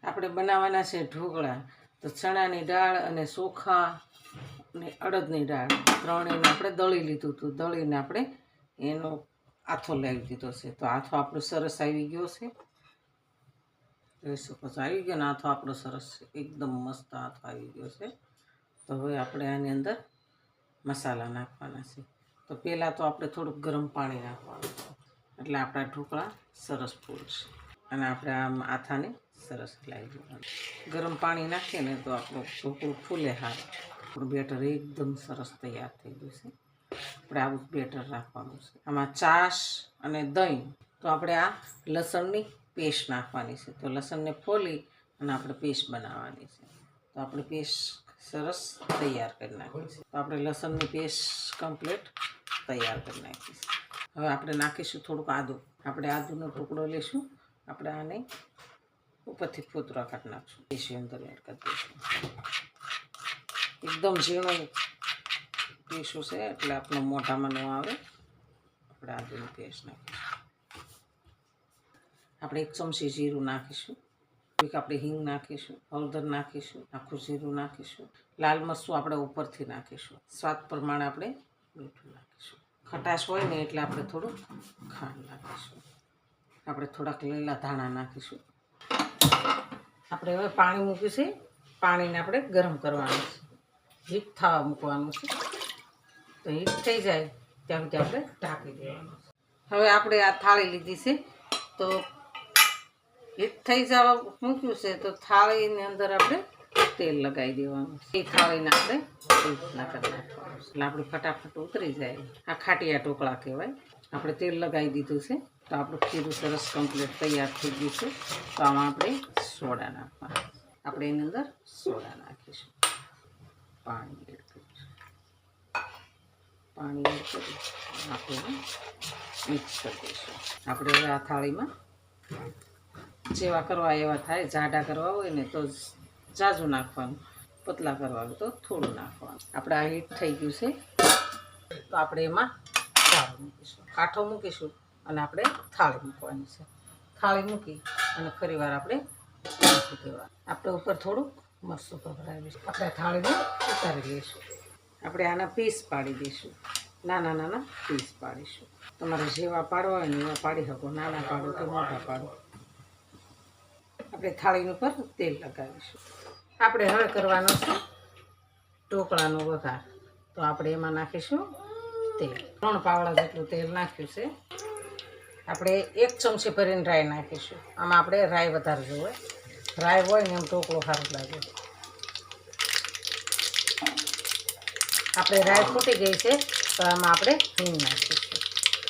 આપણે બનાવવાના છે ઢોકળા. તો ચણાની દાળ અને ચોખા અને અડદની દાળ ત્રણેયને આપણે દળી લીધું હતું. દળીને આપણે એનો આથો લાવી દીધો છે. તો આથો આપણો સરસ આવી ગયો છે. જોઈ શકો છો, આવી ગયો ને આથો આપણો સરસ છે. એકદમ મસ્ત આથો આવી ગયો છે. તો હવે આપણે આની અંદર મસાલા નાખવાના છે. તો પહેલાં તો આપણે થોડુંક ગરમ પાણી નાખવાનું છે, એટલે આપણા ઢોકળા સરસ ફૂલશે. અને આપણે આમ આથાને સરસ લાવી દેવાનું. ગરમ પાણી નાખીએ ને તો આપણું ઢોકળું ફૂલે સારું. આપણું બેટર એકદમ સરસ તૈયાર થઈ ગયું છે. આપણે આવું બેટર રાખવાનું છે. આમાં છાશ અને દહીં. તો આપણે આ લસણની પેસ્ટ નાખવાની છે. તો લસણને ફોલી અને આપણે પેસ્ટ બનાવવાની છે. તો આપણે પેસ્ટ સરસ તૈયાર કરી નાખી છે. તો આપણે લસણની પેસ્ટ કમ્પ્લીટ તૈયાર કરી નાખી છે. હવે આપણે નાખીશું થોડુંક આદું. આપણે આદુનો ટુકડો લઈશું. આપણે આને ઉપરથી ફોતરા કાઢી નાખશું. પેસ્ટ અંદર એડ કરી દઈશું. એકદમ ઝીણું પીસું છે એટલે આપણે મોઢામાં ન આવે. આપણે આદુની પેસ્ટ નાખીશું. આપણે 1 ચમચી જીરું નાખીશું. આપણે હિંગ નાખીશું, હળદર નાખીશું, આખું જીરું નાખીશું, લાલ મરચું આપણે ઉપરથી નાખીશું. સ્વાદ પ્રમાણે આપણે મીઠું નાખીશું. ખટાશ હોય ને એટલે આપણે થોડું ખાંડ નાખીશું. આપણે થોડાક લીલા ધાણા નાખીશું. આપણે હવે પાણી મૂકીશું. પાણીને આપણે ગરમ કરવાનું છે, હીટ થવા મૂકવાનું છે. તો હીટ થઈ જાય ત્યાં સુધી આપણે ઢાંકી દેવાનું છે. હવે આપણે આ થાળી લીધી છે. તો હીટ થઈ જવા મૂક્યું છે. તો થાળીની અંદર આપણે તેલ લગાવી દેવાનું. એ થાળીને આપણે રીતના કરી નાખવાનું. એટલે આપણે ફટાફટ ઉતરી જાય. આ ખાટિયા ઢોકળા કહેવાય. આપણે તેલ લગાવી દીધું છે. તો આપણું ખીરું સરસ કમ્પ્લીટ તૈયાર થઈ ગયું છે. તો આમાં આપણે સોડા નાખવાના. આપણે એની અંદર સોડા નાખીશું. પાણી એડ કરીશું. પાણી એડ કરી આપણે મિક્સ કરી દઈશું. આપણે હવે આ થાળીમાં જેવા કરવા એવા થાય. જાડા કરવા હોય ને તો ઝાઝું નાખવાનું, પતલા કરવા હોય તો થોડું નાખવાનું. આપણે આ હીટ થઈ ગયું છે. તો આપણે એમાં ચાળો મૂકીશું, કાંઠો મૂકીશું અને આપણે થાળી મૂકવાની છે. થાળી મૂકી અને ફરીવાર આપણે મૂકી દેવાનું. આપણે ઉપર થોડુંક મરચું ભભરાવીશું. આપણે થાળીને ઉતારી લઈશું. આપણે આના પીસ પાડી દઈશું. નાના નાના પીસ પાડીશું. તમારે જેવા પાડવા હોય ને એવા પાડી શકો. નાના પાડો કે મોટા પાડો. આપણે થાળી ઉપર તેલ લગાવીશું. આપણે હવે કરવાનો છે ઢોકળાનો વઘાર. તો આપણે એમાં નાખીશું તેલ. 3 પાવડા જેટલું તેલ નાખ્યું છે. આપણે 1 ચમચી ભરીને રાઈ નાખીશું. આમાં આપણે રાઈ વધારે જોવે. રાઈ હોય ને એમ ઢોકળો સારું લાગે. આપણે રાઈ ફૂટી ગઈ છે. તો આમાં આપણે હિંગ નાખીશું.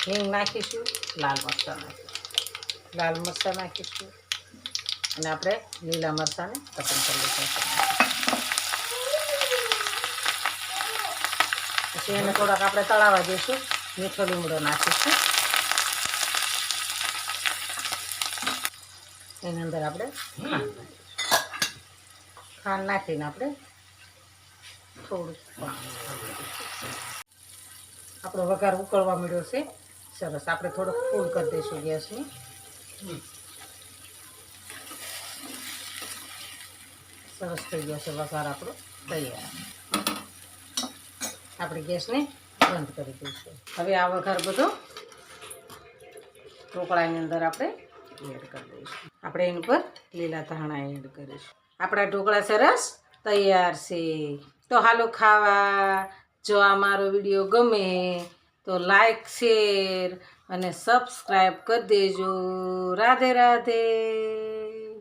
હિંગ નાખીશું. લાલ મરચાં નાખીશું. લાલ મરચાં નાખીશું. અને આપણે લીલા મરચાંને કટિંગ કરી લઈશું. પછી એને થોડાક આપણે તળાવવા દઈશું. મીઠો લીમડો નાખીશું. એની અંદર આપણે ખાંડ નાખીને આપણે થોડું આપણો વઘાર ઉકળવા મળ્યો છે સરસ. આપણે થોડોક ફૂલ કરી દઈશું ગેસની. સરસ થઈ ગયો છે વઘાર આપણો તૈયાર. આપણે ગેસને બંધ કરી દઈશું. હવે આ વઘાર બધો ઢોકળાની અંદર આપણે એડ કરી દઈશું. આપણે એની પર લીલા ધાણા એડ કરીશું. આપણા ઢોકળા સરસ તૈયાર છે. તો હાલો ખાવા. જો આ મારો વિડીયો ગમે તો લાઈક, શેર અને સબસ્ક્રાઈબ કરી દેજો. રાધે રાધે.